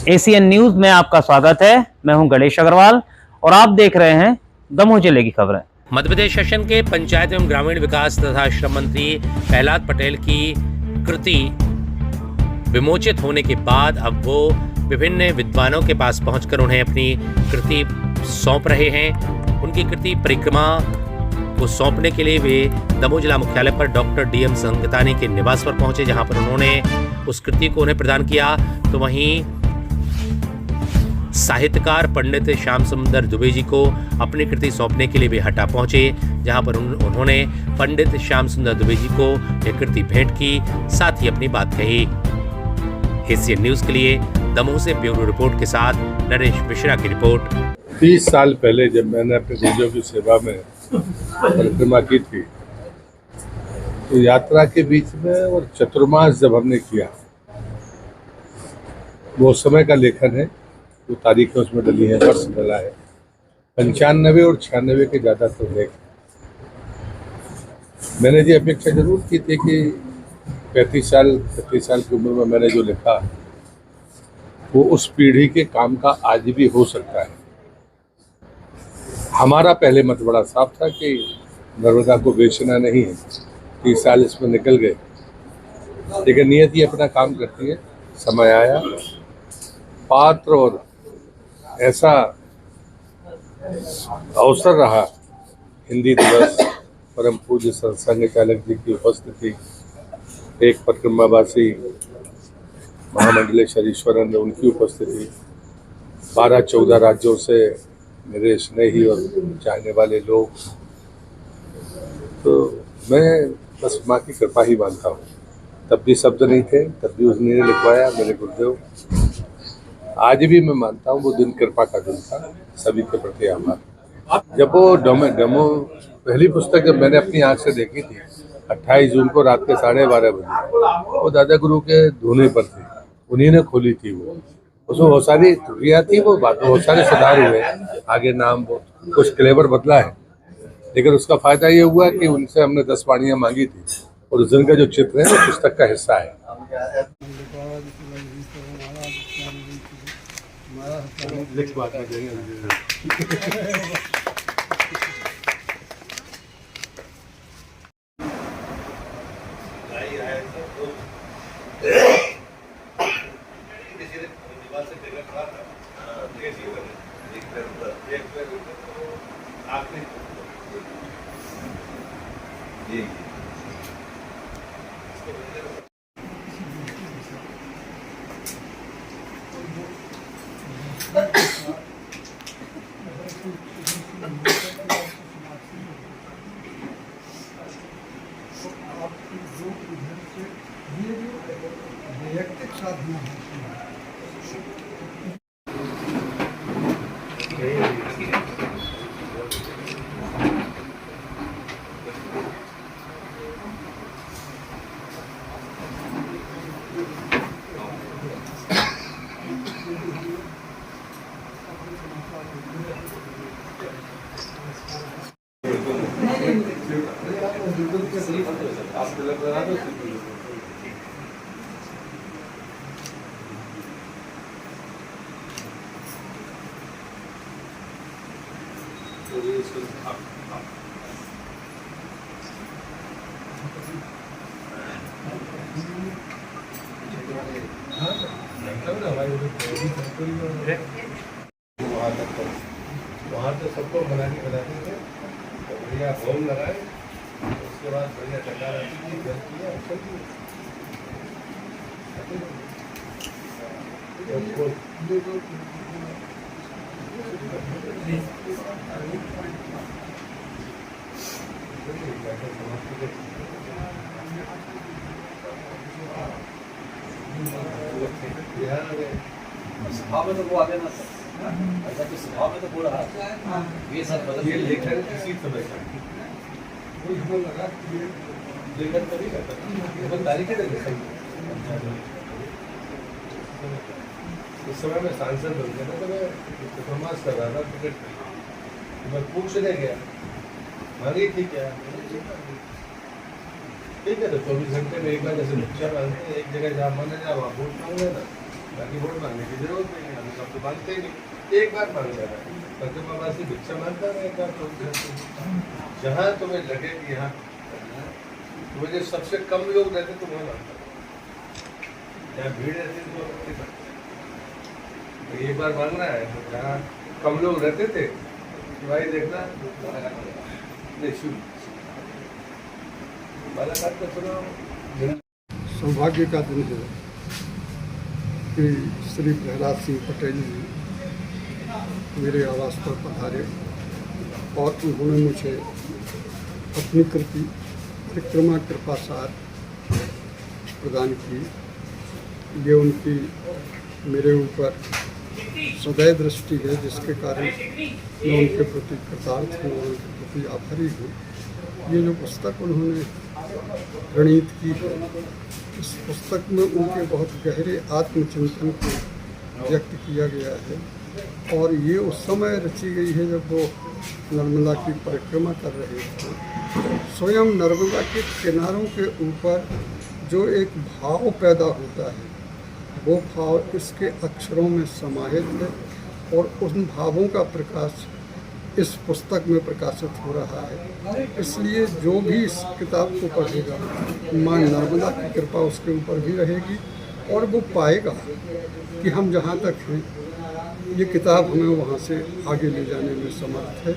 ACN news में आपका स्वागत है। मैं हूं गणेश अग्रवाल और आप देख रहे हैं दमोह जिले की खबरें। मध्य प्रदेश शासन के पंचायत एवं ग्रामीण विकास तथा श्रम मंत्री प्रहलाद पटेल की कृति विमोचित होने के बाद अब वो विभिन्न विद्वानों के पास पहुंचकर उन्हें अपनी कृति सौंप रहे हैं। उनकी कृति परिक्रमा को सौंपने के लिए वे दमोह जिला मुख्यालय पर डॉक्टर डीएम संगतानी के निवास पर पहुंचे, जहां पर उन्होंने उस कृति को उन्हें प्रदान किया। तो वहीं साहित्यकार पंडित श्याम सुंदर दुबे जी को अपनी कृति सौंपने के लिए वे हटा पहुंचे, जहां पर उन्होंने पंडित श्याम सुंदर दुबे जी को यह कृति भेंट की, साथ ही अपनी बात कही। एसीएन न्यूज के लिए दमोह से ब्यूरो रिपोर्ट के साथ नरेश मिश्रा की रिपोर्ट। 30 साल पहले जब मैंने अपने गुरुजों की सेवा में परिक्रमा की थी, तो यात्रा के बीच में और चतुर्मास जब हमने किया, वो समय का लेखन है, जो तारीखें उसमें डली हैं, वर्ष डला है 95 और 96 के ज़्यादातर लेख। मैंने ये अपेक्षा जरूर की थी कि 35 साल की उम्र में मैंने जो लिखा वो उस पीढ़ी के काम का आज भी हो सकता है। हमारा पहले मत बड़ा साफ था कि नर्मदा को बेचना नहीं है। 30 साल इसमें निकल गए, लेकिन नियत ही अपना काम करती है। समय आया, पात्र और ऐसा अवसर रहा, हिंदी दिवस, परम पूज्य संघ चालक जी की उपस्थिति, एक परिक्रमावासी महामंडलेश्वर ईश्वरन, उनकी उपस्थिति, 12-14 राज्यों से मेरे स्नेही और चाहने वाले लोग। तो मैं बस माँ की कृपा ही मानता हूँ। तब भी शब्द नहीं थे, तब भी उसने लिखवाया मेरे गुरुदेव। आज भी मैं मानता हूँ वो दिन कृपा का दिन था, सभी के प्रति आभार। जब वो डमो पहली पुस्तक जब मैंने अपनी आँख से देखी थी 28 जून को रात के 12:30 बजे, वो दादा गुरु के धोने पर थी, उन्हीं ने खोली थी। वो उसमें बहुत सारी त्रुटियाँ थी, वो बात बहुत सारे सुधार हुए, आगे नाम कुछ क्लेवर बदला है, लेकिन उसका फायदा ये हुआ कि उनसे हमने 10 वाणियाँ मांगी थी और उस दिन का जो चित्र है वो पुस्तक का हिस्सा है। वैयक्तिक साधना है। वहाँ तो सबको बनाते थे, तो बढ़िया होम लगाए, उसके बाद बढ़िया टका स्वभाव में तो वो आगे ना था, ऐसा तो स्वभाव में तो बोल रहा है, ये सब बदल ये लेखन किसी समय का लगा लेखन तभी करता था, तारीखें उस समय में सांसद बन गया था, तो मैं परफॉर्मेंस कर रहा था टिकट, मैं पूछने गया, मांगी थी क्या, ठीक है, तो 24 घंटे में एक बार जैसे मुखिया मांगते हैं, एक जगह जहाँ माना जाए वहाँ वोट मांगे ना, बाकी वोट मांगने की जरूरत नहीं है, हम सब तो मांगते ही नहीं। एक बार मांग लेना, पति बाबा से भिक्षा मांगता है एक बार, तो जहाँ तुम्हें लगे कि यहाँ मुझे सबसे कम लोग रहते तो वहाँ मांगता, जहाँ भीड़ रहती तो नहीं मांगता। एक बार मांग रहा है, तो जहाँ कम लोग रहते थे भाई देखना नहीं शुरू बालाघाट का चुनाव सौभाग्य का दिन है कि श्री प्रहलाद सिंह पटेल जी मेरे आवास पर पधारे और उन्होंने मुझे अपनी कृति परिक्रमा कृपा सार प्रदान की। ये उनकी मेरे ऊपर सदैव दृष्टि है, जिसके कारण मैं उनके प्रति कृतार्थ हूँ और उनके प्रति आभारी हूँ। ये जो पुस्तक उन्होंने प्रणीत की है, इस पुस्तक में उनके बहुत गहरे आत्मचिंतन को व्यक्त किया गया है और ये उस समय रची गई है जब वो नर्मदा की परिक्रमा कर रहे थे। स्वयं नर्मदा के किनारों के ऊपर जो एक भाव पैदा होता है, वो भाव इसके अक्षरों में समाहित है और उन भावों का प्रकाश इस पुस्तक में प्रकाशित हो रहा है। इसलिए जो भी इस किताब को पढ़ेगा, माँ नर्मदा की कृपा उसके ऊपर भी रहेगी और वो पाएगा कि हम जहाँ तक हैं, ये किताब हमें वहाँ से आगे ले जाने में समर्थ है।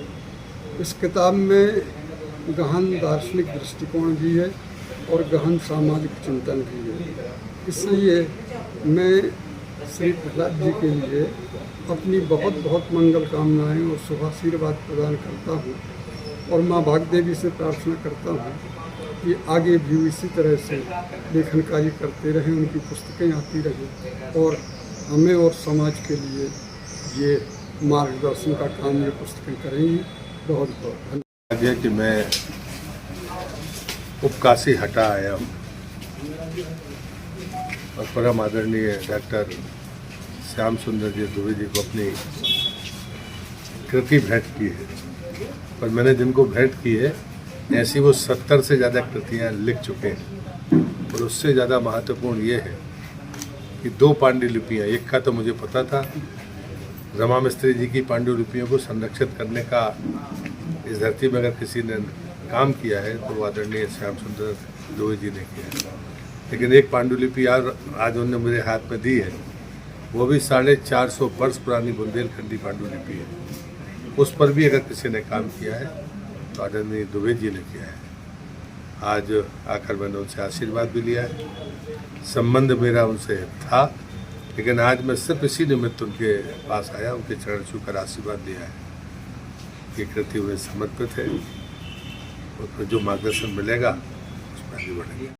इस किताब में गहन दार्शनिक दृष्टिकोण भी है और गहन सामाजिक चिंतन भी है। इसलिए मैं श्री प्रहलाद जी के लिए अपनी बहुत बहुत मंगल कामनाएं और शुभाशीर्वाद प्रदान करता हूँ और माँ भागदेवी से प्रार्थना करता हूँ कि आगे भी इसी तरह से लेखन कार्य करते रहें, उनकी पुस्तकें आती रहें और हमें और समाज के लिए ये मार्गदर्शन का काम ये पुस्तकें करेंगी। बहुत बहुत धन्यवाद। है कि मैं उपकाशी हटा आया हूँ और परम आदरणीय डॉक्टर श्याम सुंदर जी दुबे जी को अपनी कृति भेंट की है। पर मैंने जिनको भेंट की है, ऐसी वो 70 से ज़्यादा कृतियाँ लिख चुके हैं और उससे ज़्यादा महत्वपूर्ण ये है कि 2 पांडुलिपियाँ, एक का तो मुझे पता था, रमा मिस्त्री जी की पांडुलिपियों को संरक्षित करने का इस धरती में अगर किसी ने काम किया है तो आदरणीय श्याम सुंदर दुबे जी ने किया है। लेकिन एक पांडुलिपि आज उन्होंने मेरे हाथ में दी है, वो भी 450 वर्ष पुरानी बुंदेलखंडी पांडुलिपि है। उस पर भी अगर किसी ने काम किया है तो आदरणीय दुबे जी ने किया है। आज आकर मैंने उनसे आशीर्वाद भी लिया है। संबंध मेरा उनसे था, लेकिन आज मैं सिर्फ इसी निमित्त उनके पास आया, उनके चरण छूकर आशीर्वाद लिया है। ये कृति उन्हें समर्पित है और फिर जो मार्गदर्शन मिलेगा उसमें आगे बढ़ेंगे।